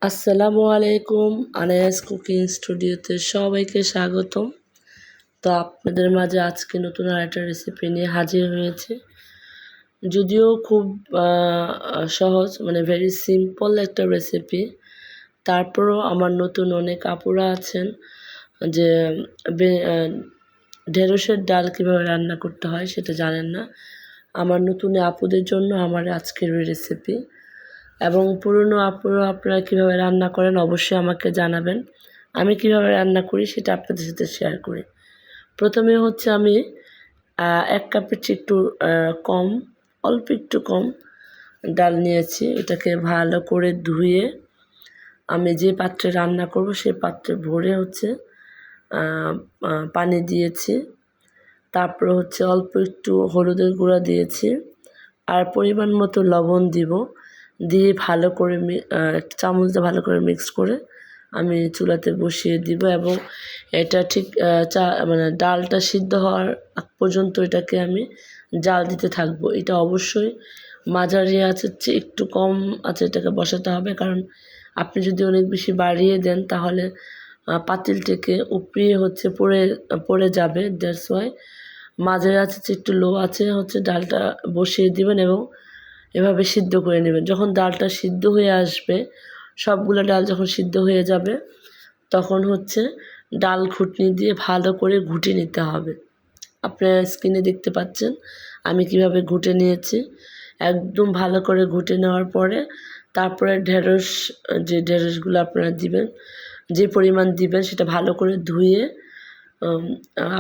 আসসালামু আলাইকুম। আনায়াস কুকিং স্টুডিওতে সবাইকে স্বাগতম। তো আপনাদের মাঝে আজকে নতুন আরেকটা রেসিপি নিয়ে হাজির হয়েছি। যদিও খুব সহজ, মানে ভেরি সিম্পল একটা রেসিপি, তারপরও আমার নতুন অনেক আপুরা আছেন যে ঢেঁড়সের ডাল কীভাবে রান্না করতে হয় সেটা জানেন না। আমার নতুন আপুদের জন্য আমার আজকের রেসিপি। এবং পুরনো আপুরা আপনারা কীভাবে রান্না করেন অবশ্যই আমাকে জানাবেন। আমি কীভাবে রান্না করি সেটা আপনাদের সাথে শেয়ার করি। প্রথমে হচ্ছে আমি ১ কাপের চেয়ে একটু কম, অল্প একটু কম ডাল নিয়েছি। এটাকে ভালো করে ধুয়ে আমি যে পাত্রে রান্না করব সেই পাত্রে ভরে হচ্ছে পানি দিয়েছি। তারপরে হচ্ছে অল্প একটু হলুদের গুঁড়া দিয়েছি, আর পরিমাণ মতো লবণ দিব। দিয়ে ভালো করে একটা চামচ দিয়ে ভালো করে মিক্স করে আমি চুলাতে বসিয়ে দিব, এবং এটা ঠিক মানে ডালটা সিদ্ধ হওয়ার আগ পর্যন্ত এটাকে আমি জাল দিতে থাকবো। এটা অবশ্যই মাঝারি আঁচের চেয়ে একটু কম আঁচে এটাকে বসাতে হবে, কারণ আপনি যদি অনেক বেশি বাড়িয়ে দেন তাহলে পাতিল থেকে উপড়িয়ে হচ্ছে পড়ে যাবে। দ্যাটস ওয়াই মাঝারি আঁচের চেয়ে একটু লো আছে হচ্ছে ডালটা বসিয়ে দিবেন এবং এভাবে সিদ্ধ করে নেবেন। যখন ডালটা সিদ্ধ হয়ে আসবে, সবগুলো ডাল যখন সিদ্ধ হয়ে যাবে, তখন হচ্ছে ডাল ঘুটনি দিয়ে ভালো করে ঘুটে নিতে হবে। আপনারা স্ক্রিনে দেখতে পাচ্ছেন আমি কিভাবে ঘুটে নিয়েছি। একদম ভালো করে ঘুটে নেওয়ার পরে তারপরে যে ঢেঁড়সগুলো আপনারা দিবেন, যে পরিমাণ দিবেন সেটা ভালো করে ধুয়ে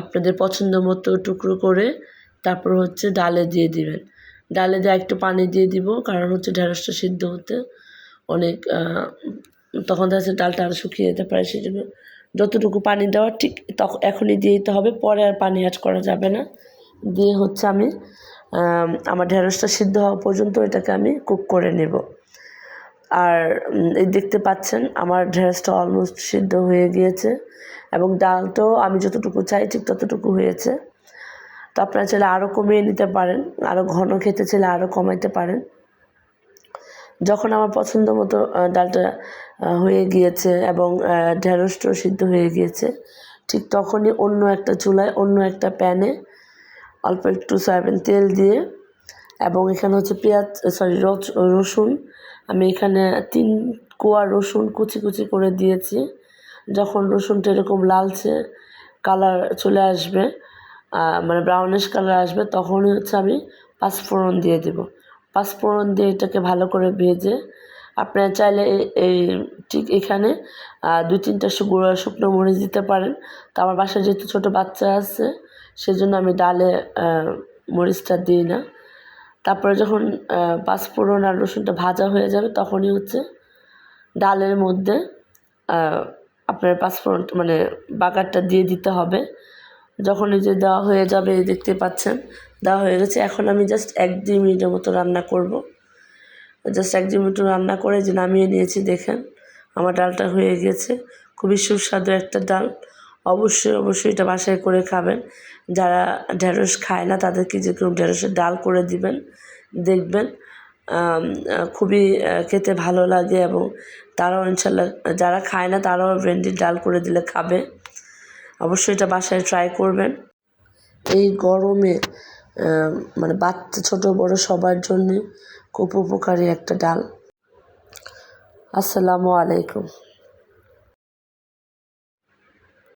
আপনাদের পছন্দ মতো টুকরো করে তারপর হচ্ছে ডালে দিয়ে দিবেন। ডালে দিয়ে একটু পানি দিয়ে দিব, কারণ হচ্ছে ঢেঁড়সটা সিদ্ধ হতে অনেক তখন দেখা যাচ্ছে ডালটা আরও শুকিয়ে যেতে পারে। সেই জন্য যতটুকু পানি দেওয়ার ঠিক এখনই দিয়ে দিতে হবে, পরে আর পানি অ্যাড করা যাবে না। দিয়ে হচ্ছে আমি আমার ঢেঁড়সটা সিদ্ধ হওয়া পর্যন্ত এটাকে আমি কুক করে নেব। আর এই দেখতে পাচ্ছেন আমার ঢেঁড়সটা অলমোস্ট সিদ্ধ হয়ে গিয়েছে, এবং ডালটাও আমি যতটুকু চাই ঠিক ততটুকু হয়েছে। তো আপনারা চাইলে আরও কমিয়ে নিতে পারেন, আরও ঘন খেতে চাইলে আরও কমাইতে পারেন। যখন আমার পছন্দ মতো ডালটা হয়ে গিয়েছে এবং ঢেঁড়সটাও সিদ্ধ হয়ে গিয়েছে, ঠিক তখনই অন্য একটা চুলায় অন্য একটা প্যানে অল্প একটু সয়াবিন তেল দিয়ে, এবং এখানে হচ্ছে রসুন, আমি এখানে 3 কোয়া রসুন কুচি কুচি করে দিয়েছি। যখন রসুনটা এরকম লালচে কালার চলে আসবে, মানে ব্রাউনিশ কালার আসবে, তখনই হচ্ছে আমি পাঁচফোড়ন দিয়ে দেব। পাঁচফোড়ন দিয়ে এটাকে ভালো করে ভেজে আপনারা চাইলে এই ঠিক এখানে 2-3টা শুকনো মরিচ দিতে পারেন। তো আমার বাসায় যেহেতু ছোটো বাচ্চা আছে সেজন্য আমি ডালে মরিচটা দিই না। তারপরে যখন পাঁচফোড়ন আর রসুনটা ভাজা হয়ে যাবে, তখনই হচ্ছে ডালের মধ্যে আপনার পাঁচফোড়ন মানে বাগারটা দিয়ে দিতে হবে। যখন এই যে দেওয়া হয়ে যাবে, দেখতে পাচ্ছেন দেওয়া হয়ে গেছে। এখন আমি জাস্ট 1-2 মিনিটের মতো রান্না করব। জাস্ট 1-2 মিনিট রান্না করে যে নামিয়ে নিয়েছি, দেখেন আমার ডালটা হয়ে গেছে। খুবই সুস্বাদু একটা ডাল। অবশ্যই এটা বাসায় করে খাবেন। যারা ঢেঁড়স খায় না তাদেরকে যেরকম ঢেঁড়সের ডাল করে দিবেন, দেখবেন খুবই খেতে ভালো লাগে, এবং তারাও ইনশাল্লাহ যারা খায় না তারাও ভেন্ডির ডাল করে দিলে খাবে। অবশ্যই এটা বাসায় ট্রাই করবেন। এই গরমে মানে বাচ্চা ছোটো বড় সবার জন্যে খুব উপকারী একটা ডাল। আসসালামু আলাইকুম।